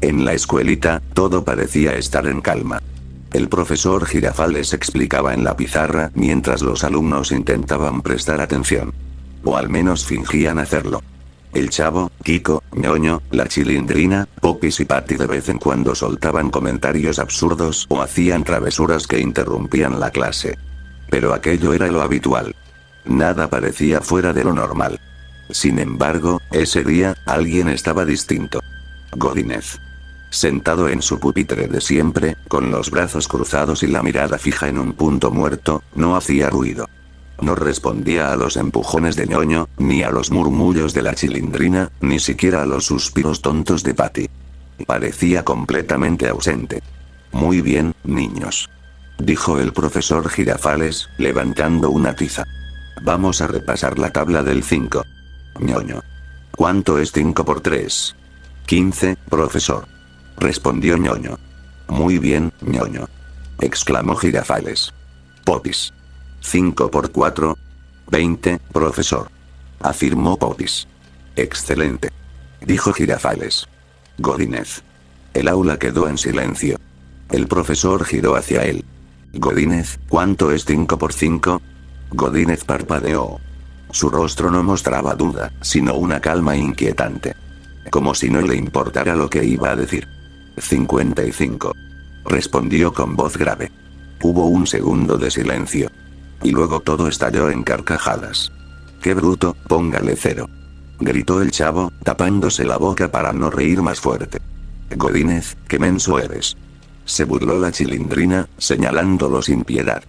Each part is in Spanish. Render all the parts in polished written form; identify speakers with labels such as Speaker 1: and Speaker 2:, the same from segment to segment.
Speaker 1: En la escuelita, todo parecía estar en calma. El profesor Girafales explicaba en la pizarra mientras los alumnos intentaban prestar atención. O al menos fingían hacerlo. El Chavo, Kiko, Ñoño, la Chilindrina, Popis y Patty de vez en cuando soltaban comentarios absurdos o hacían travesuras que interrumpían la clase. Pero aquello era lo habitual. Nada parecía fuera de lo normal. Sin embargo, ese día, alguien estaba distinto. Godínez. Sentado en su pupitre de siempre, con los brazos cruzados y la mirada fija en un punto muerto, no hacía ruido. No respondía a los empujones de Ñoño, ni a los murmullos de la Chilindrina, ni siquiera a los suspiros tontos de Patty. Parecía completamente ausente. Muy bien, niños. Dijo el profesor Girafales, levantando una tiza. Vamos a repasar la tabla del 5. Ñoño. ¿Cuánto es 5 por 3? 15, profesor. Respondió Ñoño. Muy bien, Ñoño. Exclamó Girafales. Popis. 5 por 4. 20, profesor. Afirmó Popis. Excelente. Dijo Girafales. Godínez. El aula quedó en silencio. El profesor giró hacia él. Godínez, ¿cuánto es 5 por 5? Godínez parpadeó. Su rostro no mostraba duda, sino una calma inquietante. Como si no le importara lo que iba a decir. 55. Respondió con voz grave. Hubo un segundo de silencio. Y luego todo estalló en carcajadas. ¡Qué bruto, póngale 0! Gritó el Chavo, tapándose la boca para no reír más fuerte. Godínez, qué menso eres. Se burló la Chilindrina, señalándolo sin piedad.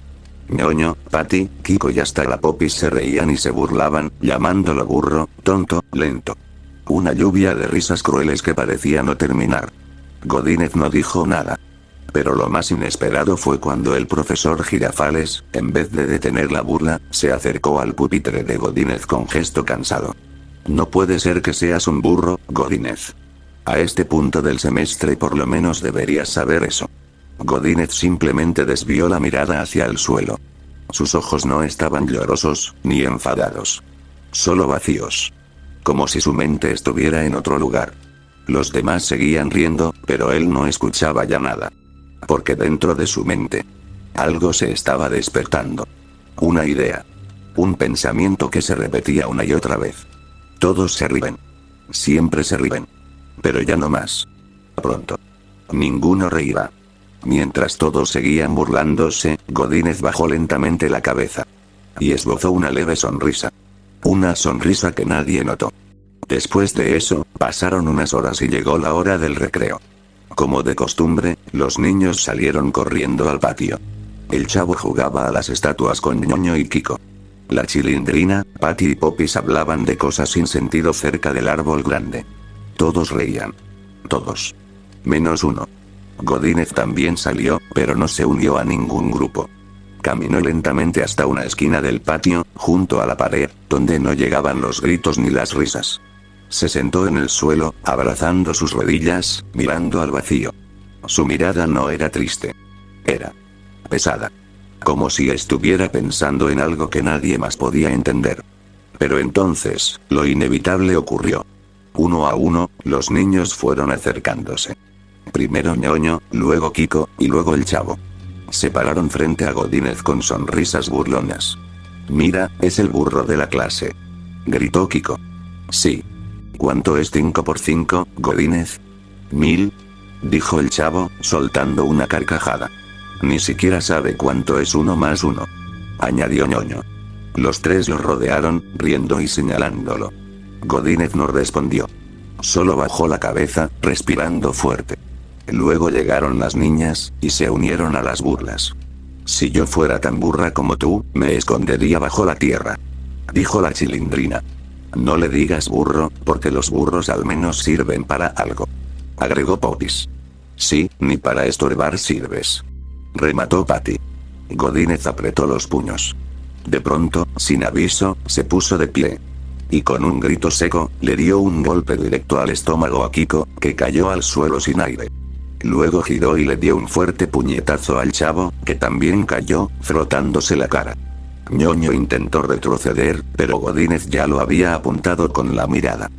Speaker 1: Ñoño, Patty, Kiko y hasta la Popis se reían y se burlaban, llamándolo burro, tonto, lento. Una lluvia de risas crueles que parecía no terminar. Godínez no dijo nada. Pero lo más inesperado fue cuando el profesor Girafales, en vez de detener la burla, se acercó al pupitre de Godínez con gesto cansado. No puede ser que seas un burro, Godínez. A este punto del semestre por lo menos deberías saber eso. Godínez simplemente desvió la mirada hacia el suelo. Sus ojos no estaban llorosos, ni enfadados. Solo vacíos. Como si su mente estuviera en otro lugar. Los demás seguían riendo, pero él no escuchaba ya nada. Porque dentro de su mente, algo se estaba despertando. Una idea. Un pensamiento que se repetía una y otra vez. Todos se ríen. Siempre se ríen. Pero ya no más. Pronto. Ninguno reirá. Mientras todos seguían burlándose, Godínez bajó lentamente la cabeza. Y esbozó una leve sonrisa. Una sonrisa que nadie notó. Después de eso, pasaron unas horas y llegó la hora del recreo. Como de costumbre, los niños salieron corriendo al patio. El Chavo jugaba a las estatuas con Ñoño y Kiko. La Chilindrina, Patty y Popis hablaban de cosas sin sentido cerca del árbol grande. Todos reían. Todos. Menos uno. Godínez también salió, pero no se unió a ningún grupo. Caminó lentamente hasta una esquina del patio, junto a la pared, donde no llegaban los gritos ni las risas. Se sentó en el suelo, abrazando sus rodillas, mirando al vacío. Su mirada no era triste. Era pesada. Como si estuviera pensando en algo que nadie más podía entender. Pero entonces, lo inevitable ocurrió. Uno a uno, los niños fueron acercándose. Primero Ñoño, luego Kiko, y luego el Chavo. Se pararon frente a Godínez con sonrisas burlonas. «Mira, es el burro de la clase», gritó Kiko. «Sí. ¿Cuánto es 5 por 5, Godínez?» «1000», dijo el Chavo, soltando una carcajada. «Ni siquiera sabe cuánto es 1 más 1», añadió Ñoño. Los tres lo rodearon, riendo y señalándolo. Godínez no respondió. Solo bajó la cabeza, respirando fuerte. Luego llegaron las niñas, y se unieron a las burlas. «Si yo fuera tan burra como tú, me escondería bajo la tierra», dijo la Chilindrina. «No le digas burro, porque los burros al menos sirven para algo», agregó Popis. «Sí, ni para estorbar sirves», remató Patty. Godínez apretó los puños. De pronto, sin aviso, se puso de pie. Y con un grito seco, le dio un golpe directo al estómago a Kiko, que cayó al suelo sin aire. Luego giró y le dio un fuerte puñetazo al Chavo, que también cayó, frotándose la cara. Ñoño intentó retroceder, pero Godínez ya lo había apuntado con la mirada.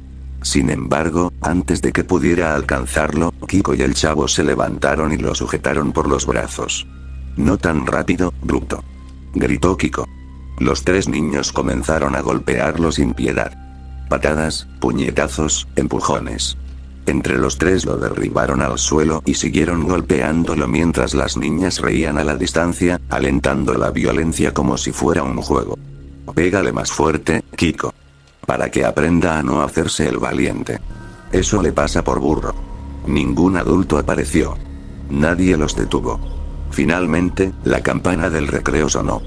Speaker 1: Sin embargo, antes de que pudiera alcanzarlo, Kiko y el chavo se levantaron y lo sujetaron por los brazos. «No tan rápido, bruto», gritó Kiko. Los tres niños comenzaron a golpearlo sin piedad. Patadas, puñetazos, empujones. Entre los tres lo derribaron al suelo y siguieron golpeándolo mientras las niñas reían a la distancia, alentando la violencia como si fuera un juego. «Pégale más fuerte, Kiko. Para que aprenda a no hacerse el valiente. Eso le pasa por burro». Ningún adulto apareció. Nadie los detuvo. Finalmente, la campana del recreo sonó.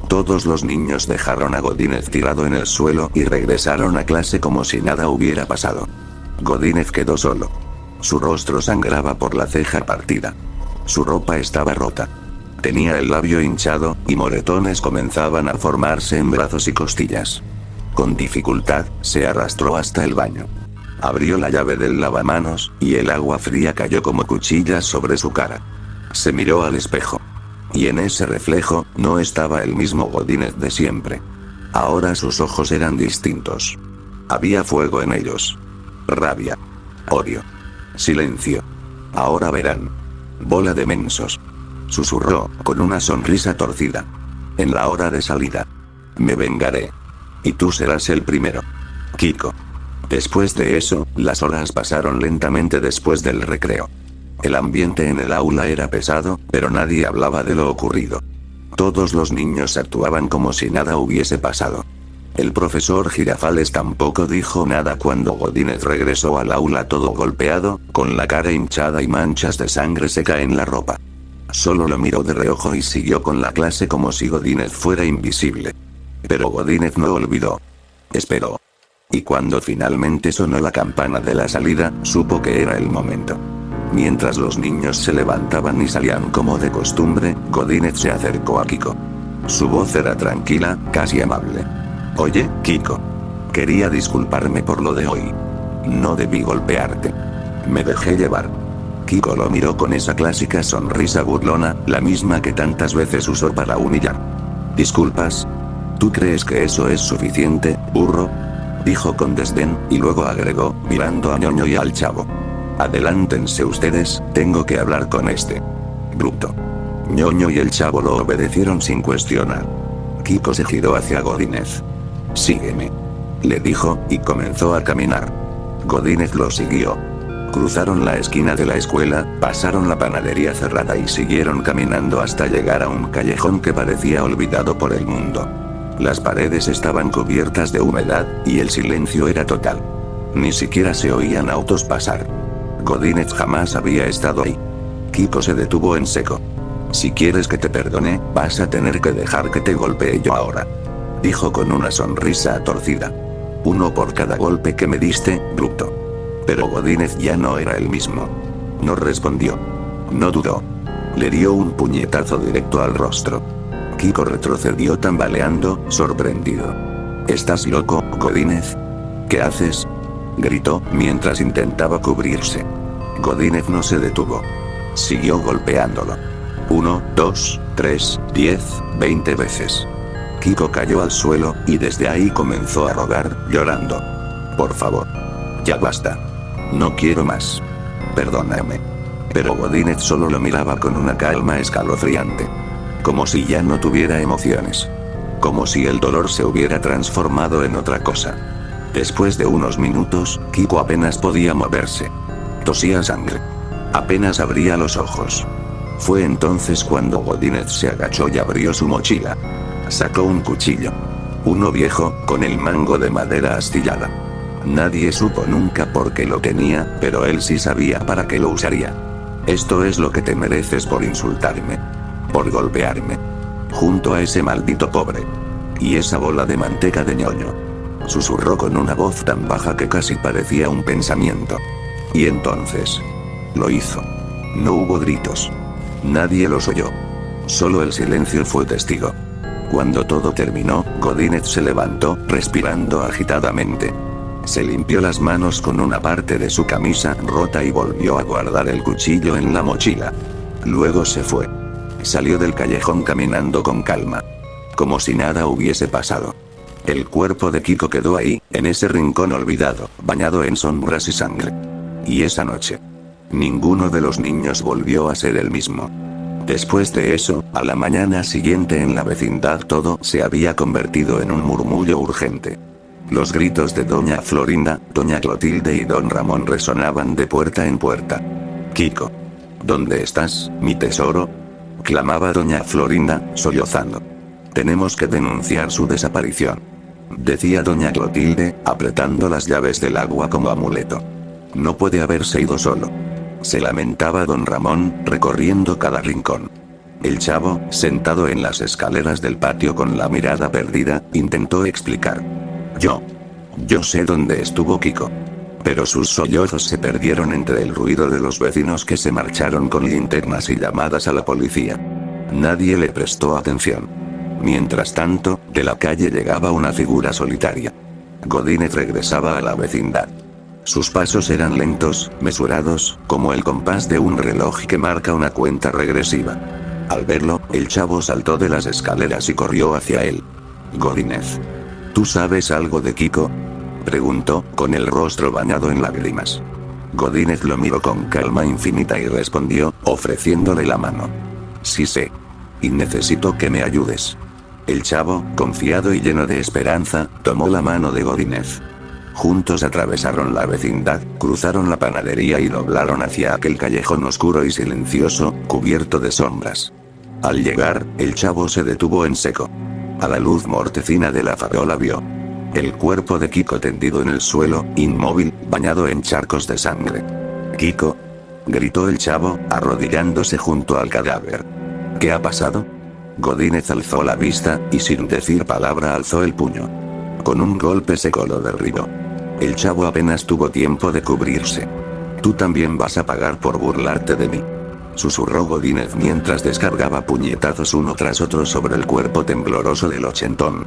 Speaker 1: Todos los niños dejaron a Godínez tirado en el suelo y regresaron a clase como si nada hubiera pasado. Godínez quedó solo. Su rostro sangraba por la ceja partida. Su ropa estaba rota. Tenía el labio hinchado, y moretones comenzaban a formarse en brazos y costillas. Con dificultad, se arrastró hasta el baño. Abrió la llave del lavamanos, y el agua fría cayó como cuchillas sobre su cara. Se miró al espejo. Y en ese reflejo, no estaba el mismo Godínez de siempre. Ahora sus ojos eran distintos. Había fuego en ellos. Rabia. Odio. Silencio. Ahora verán. Bola de mensos. Susurró, con una sonrisa torcida. En la hora de salida. Me vengaré. Y tú serás el primero. Kiko. Después de eso, las horas pasaron lentamente después del recreo. El ambiente en el aula era pesado, pero nadie hablaba de lo ocurrido. Todos los niños actuaban como si nada hubiese pasado. El profesor Girafales tampoco dijo nada cuando Godínez regresó al aula todo golpeado, con la cara hinchada y manchas de sangre seca en la ropa. Solo lo miró de reojo y siguió con la clase como si Godínez fuera invisible. Pero Godínez no olvidó. Esperó. Y cuando finalmente sonó la campana de la salida, supo que era el momento. Mientras los niños se levantaban y salían como de costumbre, Godínez se acercó a Kiko. Su voz era tranquila, casi amable. «Oye, Kiko. Quería disculparme por lo de hoy. No debí golpearte. Me dejé llevar». Kiko lo miró con esa clásica sonrisa burlona, la misma que tantas veces usó para humillar. «¿Disculpas? ¿Tú crees que eso es suficiente, burro?», dijo con desdén, y luego agregó, mirando a Ñoño y al chavo. «Adelántense ustedes, tengo que hablar con este bruto». Ñoño y el chavo lo obedecieron sin cuestionar. Kiko se giró hacia Godínez. «Sígueme», le dijo, y comenzó a caminar. Godínez lo siguió. Cruzaron la esquina de la escuela, pasaron la panadería cerrada y siguieron caminando hasta llegar a un callejón que parecía olvidado por el mundo. Las paredes estaban cubiertas de humedad, y el silencio era total. Ni siquiera se oían autos pasar. Godínez jamás había estado ahí. Kiko se detuvo en seco. «Si quieres que te perdone, vas a tener que dejar que te golpee yo ahora», dijo con una sonrisa torcida. «Uno por cada golpe que me diste, bruto». Pero Godínez ya no era el mismo. No respondió. No dudó. Le dio un puñetazo directo al rostro. Kiko retrocedió tambaleando, sorprendido. «¿Estás loco, Godínez? ¿Qué haces?», gritó, mientras intentaba cubrirse. Godínez no se detuvo. Siguió golpeándolo. 1, 2, 3, 10, 20 veces. Kiko cayó al suelo, y desde ahí comenzó a rogar, llorando. «Por favor. Ya basta. No quiero más. Perdóname». Pero Godínez solo lo miraba con una calma escalofriante. Como si ya no tuviera emociones. Como si el dolor se hubiera transformado en otra cosa. Después de unos minutos, Kiko apenas podía moverse. Tosía sangre. Apenas abría los ojos. Fue entonces cuando Godínez se agachó y abrió su mochila. Sacó un cuchillo. Uno viejo, con el mango de madera astillada. Nadie supo nunca por qué lo tenía, pero él sí sabía para qué lo usaría. «Esto es lo que te mereces por insultarme. Por golpearme. Junto a ese maldito pobre. Y esa bola de manteca de Ñoño», susurró con una voz tan baja que casi parecía un pensamiento. Y entonces. Lo hizo. No hubo gritos. Nadie los oyó. Solo el silencio fue testigo. Cuando todo terminó, Godínez se levantó, respirando agitadamente. Se limpió las manos con una parte de su camisa rota y volvió a guardar el cuchillo en la mochila. Luego se fue. Salió del callejón caminando con calma. Como si nada hubiese pasado. El cuerpo de Kiko quedó ahí, en ese rincón olvidado, bañado en sombras y sangre. Y esa noche, ninguno de los niños volvió a ser el mismo. Después de eso, a la mañana siguiente en la vecindad todo se había convertido en un murmullo urgente. Los gritos de doña Florinda, doña Clotilde y don Ramón resonaban de puerta en puerta. «Kiko. ¿Dónde estás, mi tesoro?», clamaba doña Florinda, sollozando. «Tenemos que denunciar su desaparición», decía doña Clotilde, apretando las llaves del agua como amuleto. «No puede haberse ido solo», se lamentaba don Ramón, recorriendo cada rincón. El chavo, sentado en las escaleras del patio con la mirada perdida, intentó explicar. Yo sé dónde estuvo Kiko. Pero sus sollozos se perdieron entre el ruido de los vecinos que se marcharon con linternas y llamadas a la policía. Nadie le prestó atención. Mientras tanto, de la calle llegaba una figura solitaria. Godínez regresaba a la vecindad. Sus pasos eran lentos, mesurados, como el compás de un reloj que marca una cuenta regresiva. Al verlo, el chavo saltó de las escaleras y corrió hacia él. «Godínez. ¿Tú sabes algo de Kiko?», preguntó, con el rostro bañado en lágrimas. Godínez lo miró con calma infinita y respondió, ofreciéndole la mano. «Sí sé. Y necesito que me ayudes». El chavo, confiado y lleno de esperanza, tomó la mano de Godínez. Juntos atravesaron la vecindad, cruzaron la panadería y doblaron hacia aquel callejón oscuro y silencioso, cubierto de sombras. Al llegar, el chavo se detuvo en seco. A la luz mortecina de la farola vio el cuerpo de Kiko tendido en el suelo, inmóvil, bañado en charcos de sangre. «Kiko», gritó el chavo, arrodillándose junto al cadáver. «¿Qué ha pasado?». Godínez alzó la vista, y sin decir palabra alzó el puño. Con un golpe seco lo derribó. El chavo apenas tuvo tiempo de cubrirse. «Tú también vas a pagar por burlarte de mí», susurró Godínez mientras descargaba puñetazos uno tras otro sobre el cuerpo tembloroso del ochentón.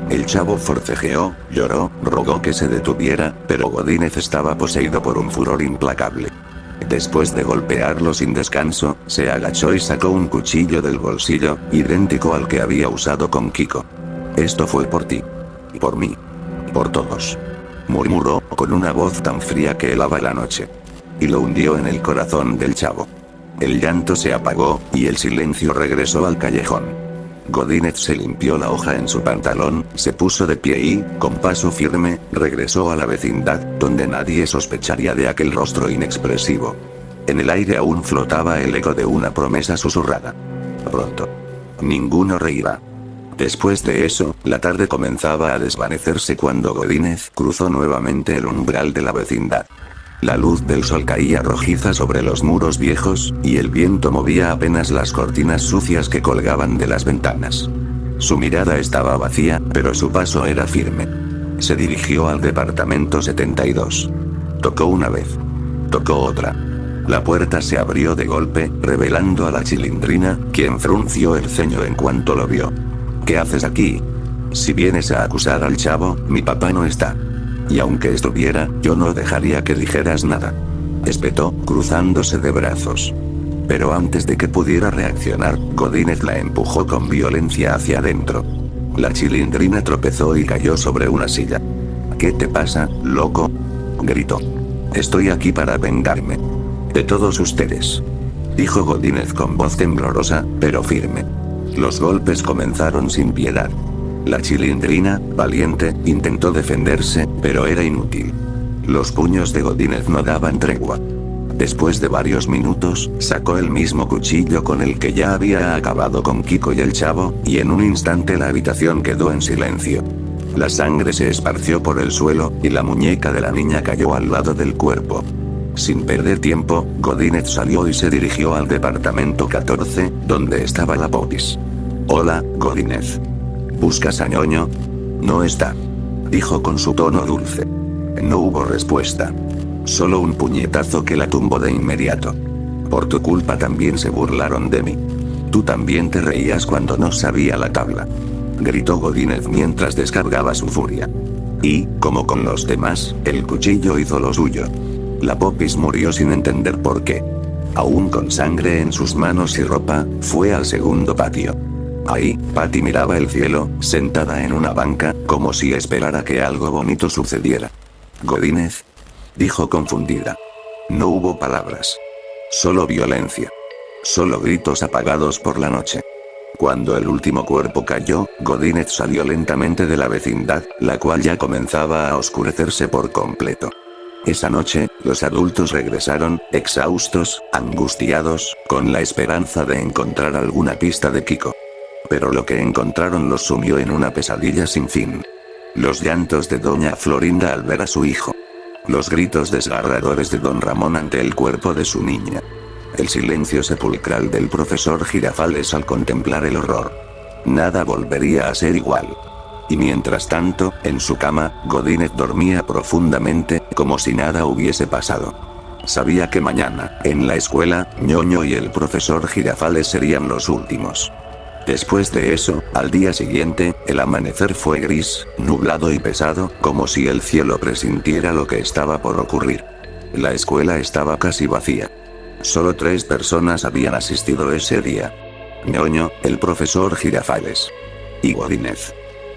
Speaker 1: El chavo forcejeó, lloró, rogó que se detuviera, pero Godínez estaba poseído por un furor implacable. Después de golpearlo sin descanso, se agachó y sacó un cuchillo del bolsillo, idéntico al que había usado con Kiko. «Esto fue por ti. Por mí. Por todos», murmuró, con una voz tan fría que helaba la noche. Y lo hundió en el corazón del chavo. El llanto se apagó, y el silencio regresó al callejón. Godínez se limpió la hoja en su pantalón, se puso de pie y, con paso firme, regresó a la vecindad, donde nadie sospecharía de aquel rostro inexpresivo. En el aire aún flotaba el eco de una promesa susurrada. Pronto. Ninguno reirá. Después de eso, la tarde comenzaba a desvanecerse cuando Godínez cruzó nuevamente el umbral de la vecindad. La luz del sol caía rojiza sobre los muros viejos, y el viento movía apenas las cortinas sucias que colgaban de las ventanas. Su mirada estaba vacía, pero su paso era firme. Se dirigió al departamento 72. Tocó una vez. Tocó otra. La puerta se abrió de golpe, revelando a la Chilindrina, quien frunció el ceño en cuanto lo vio. «¿Qué haces aquí? Si vienes a acusar al chavo, mi papá no está. Y aunque estuviera, yo no dejaría que dijeras nada», espetó, cruzándose de brazos. Pero antes de que pudiera reaccionar, Godínez la empujó con violencia hacia adentro. La Chilindrina tropezó y cayó sobre una silla. «¿Qué te pasa, loco?», gritó. «Estoy aquí para vengarme. De todos ustedes», dijo Godínez con voz temblorosa, pero firme. Los golpes comenzaron sin piedad. La Chilindrina, valiente, intentó defenderse, pero era inútil. Los puños de Godínez no daban tregua. Después de varios minutos, sacó el mismo cuchillo con el que ya había acabado con Kiko y el chavo, y en un instante la habitación quedó en silencio. La sangre se esparció por el suelo, y la muñeca de la niña cayó al lado del cuerpo. Sin perder tiempo, Godínez salió y se dirigió al departamento 14, donde estaba la Popis. «Hola, Godínez. ¿Buscas a Ñoño?». «No está», dijo con su tono dulce. No hubo respuesta. Solo un puñetazo que la tumbó de inmediato. «Por tu culpa también se burlaron de mí. Tú también te reías cuando no sabía la tabla», gritó Godínez mientras descargaba su furia. Y, como con los demás, el cuchillo hizo lo suyo. La Popis murió sin entender por qué. Aún con sangre en sus manos y ropa, fue al segundo patio. Ahí, Patty miraba el cielo, sentada en una banca, como si esperara que algo bonito sucediera. «Godínez», dijo confundida. No hubo palabras. Solo violencia. Solo gritos apagados por la noche. Cuando el último cuerpo cayó, Godínez salió lentamente de la vecindad, la cual ya comenzaba a oscurecerse por completo. Esa noche, los adultos regresaron, exhaustos, angustiados, con la esperanza de encontrar alguna pista de Kiko. Pero lo que encontraron los sumió en una pesadilla sin fin. Los llantos de doña Florinda al ver a su hijo. Los gritos desgarradores de don Ramón ante el cuerpo de su niña. El silencio sepulcral del profesor Girafales al contemplar el horror. Nada volvería a ser igual. Y mientras tanto, en su cama, Godínez dormía profundamente, como si nada hubiese pasado. Sabía que mañana, en la escuela, Ñoño y el profesor Girafales serían los últimos. Después de eso, al día siguiente, el amanecer fue gris, nublado y pesado, como si el cielo presintiera lo que estaba por ocurrir. La escuela estaba casi vacía. Solo 3 personas habían asistido ese día. Ñoño, el profesor Girafales y Godínez.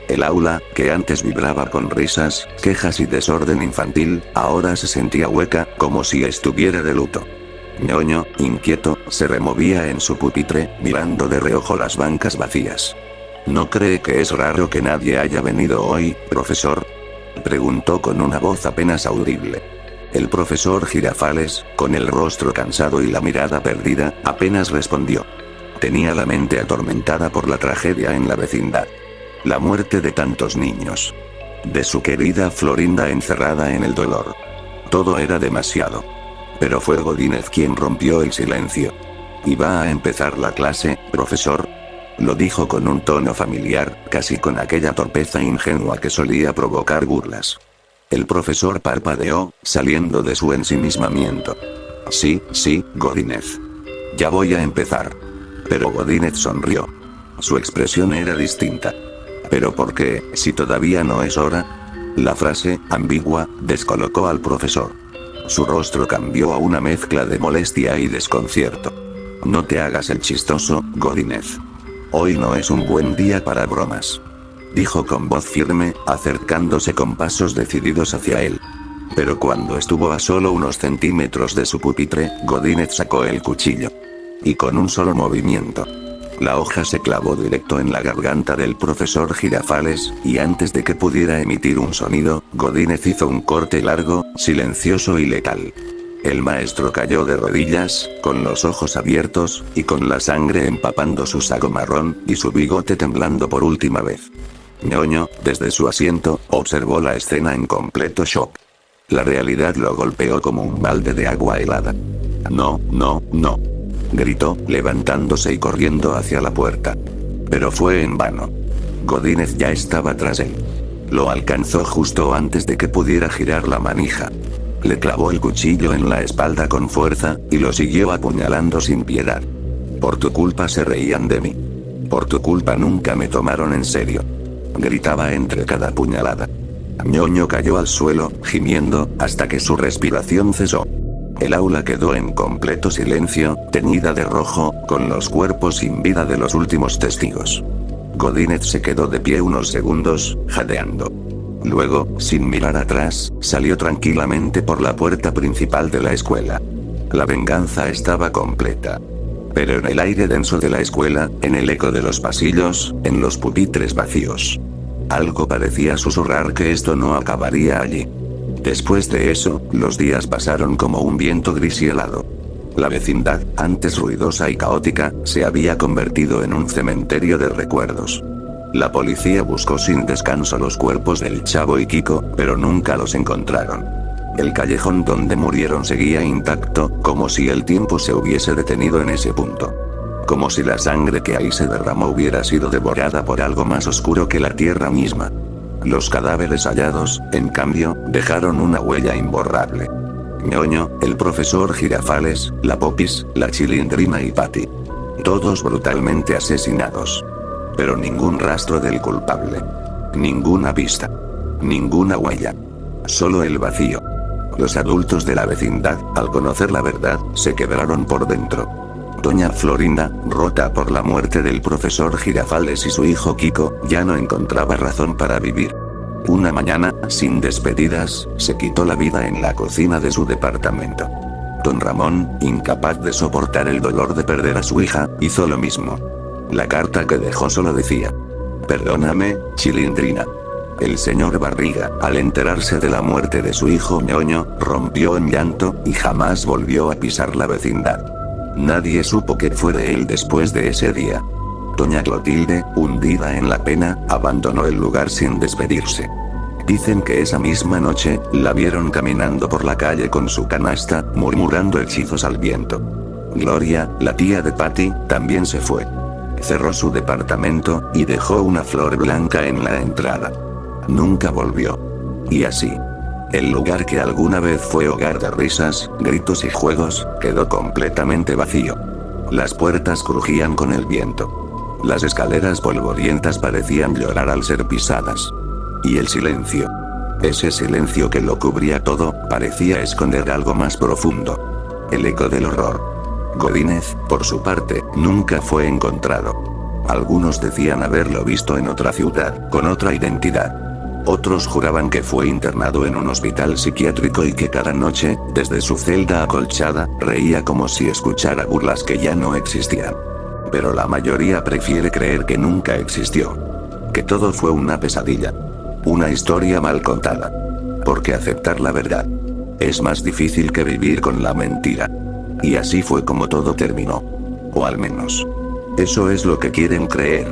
Speaker 1: El aula, que antes vibraba con risas, quejas y desorden infantil, ahora se sentía hueca, como si estuviera de luto. Ñoño, inquieto, se removía en su pupitre, mirando de reojo las bancas vacías. ¿No cree que es raro que nadie haya venido hoy, profesor?, preguntó con una voz apenas audible. El profesor Girafales, con el rostro cansado y la mirada perdida, apenas respondió. Tenía la mente atormentada por la tragedia en la vecindad. La muerte de tantos niños. De su querida Florinda encerrada en el dolor. Todo era demasiado. Pero fue Godínez quien rompió el silencio. «¿Iba a empezar la clase, profesor?», lo dijo con un tono familiar, casi con aquella torpeza ingenua que solía provocar burlas. El profesor parpadeó, saliendo de su ensimismamiento. «Sí, Godínez. Ya voy a empezar». Pero Godínez sonrió. Su expresión era distinta. «¿Pero por qué, si todavía no es hora?». La frase, ambigua, descolocó al profesor. Su rostro cambió a una mezcla de molestia y desconcierto. «No te hagas el chistoso, Godínez. Hoy no es un buen día para bromas», dijo con voz firme, acercándose con pasos decididos hacia él. Pero cuando estuvo a solo unos centímetros de su pupitre, Godínez sacó el cuchillo. Y con un solo movimiento, la hoja se clavó directo en la garganta del profesor Girafales, y antes de que pudiera emitir un sonido, Godínez hizo un corte largo, silencioso y letal. El maestro cayó de rodillas, con los ojos abiertos, y con la sangre empapando su saco marrón, y su bigote temblando por última vez. Ñoño, desde su asiento, observó la escena en completo shock. La realidad lo golpeó como un balde de agua helada. «No», gritó, levantándose y corriendo hacia la puerta. Pero fue en vano. Godínez ya estaba tras él. Lo alcanzó justo antes de que pudiera girar la manija. Le clavó el cuchillo en la espalda con fuerza, y lo siguió apuñalando sin piedad. «Por tu culpa se reían de mí. Por tu culpa nunca me tomaron en serio», gritaba entre cada puñalada. Ñoño cayó al suelo, gimiendo, hasta que su respiración cesó. El aula quedó en completo silencio, teñida de rojo, con los cuerpos sin vida de los últimos testigos. Godínez se quedó de pie unos segundos, jadeando. Luego, sin mirar atrás, salió tranquilamente por la puerta principal de la escuela. La venganza estaba completa. Pero en el aire denso de la escuela, en el eco de los pasillos, en los pupitres vacíos, algo parecía susurrar que esto no acabaría allí. Después de eso, los días pasaron como un viento gris y helado. La vecindad, antes ruidosa y caótica, se había convertido en un cementerio de recuerdos. La policía buscó sin descanso los cuerpos del Chavo y Kiko, pero nunca los encontraron. El callejón donde murieron seguía intacto, como si el tiempo se hubiese detenido en ese punto. Como si la sangre que ahí se derramó hubiera sido devorada por algo más oscuro que la tierra misma. Los cadáveres hallados, en cambio, dejaron una huella imborrable. Ñoño, el profesor Girafales, la Popis, la Chilindrina y Patty. Todos brutalmente asesinados. Pero ningún rastro del culpable. Ninguna pista. Ninguna huella. Solo el vacío. Los adultos de la vecindad, al conocer la verdad, se quebraron por dentro. Doña Florinda, rota por la muerte del profesor Girafales y su hijo Kiko, ya no encontraba razón para vivir. Una mañana, sin despedidas, se quitó la vida en la cocina de su departamento. Don Ramón, incapaz de soportar el dolor de perder a su hija, hizo lo mismo. La carta que dejó solo decía: perdóname, Chilindrina. El señor Barriga, al enterarse de la muerte de su hijo Ñoño, rompió en llanto, y jamás volvió a pisar la vecindad. Nadie supo qué fue de él después de ese día. Doña Clotilde, hundida en la pena, abandonó el lugar sin despedirse. Dicen que esa misma noche, la vieron caminando por la calle con su canasta, murmurando hechizos al viento. Gloria, la tía de Patty, también se fue. Cerró su departamento, y dejó una flor blanca en la entrada. Nunca volvió. Y así, el lugar que alguna vez fue hogar de risas, gritos y juegos, quedó completamente vacío. Las puertas crujían con el viento. Las escaleras polvorientas parecían llorar al ser pisadas. Y el silencio. Ese silencio que lo cubría todo, parecía esconder algo más profundo. El eco del horror. Godínez, por su parte, nunca fue encontrado. Algunos decían haberlo visto en otra ciudad, con otra identidad. Otros juraban que fue internado en un hospital psiquiátrico y que cada noche, desde su celda acolchada, reía como si escuchara burlas que ya no existían. Pero la mayoría prefiere creer que nunca existió. Que todo fue una pesadilla. Una historia mal contada. Porque aceptar la verdad es más difícil que vivir con la mentira. Y así fue como todo terminó. O al menos, eso es lo que quieren creer.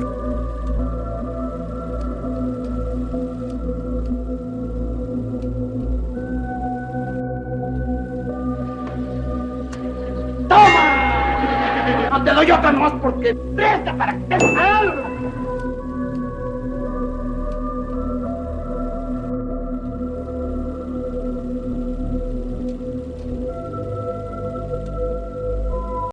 Speaker 2: ¡Toma! No te doy otra más porque presta para que te algo.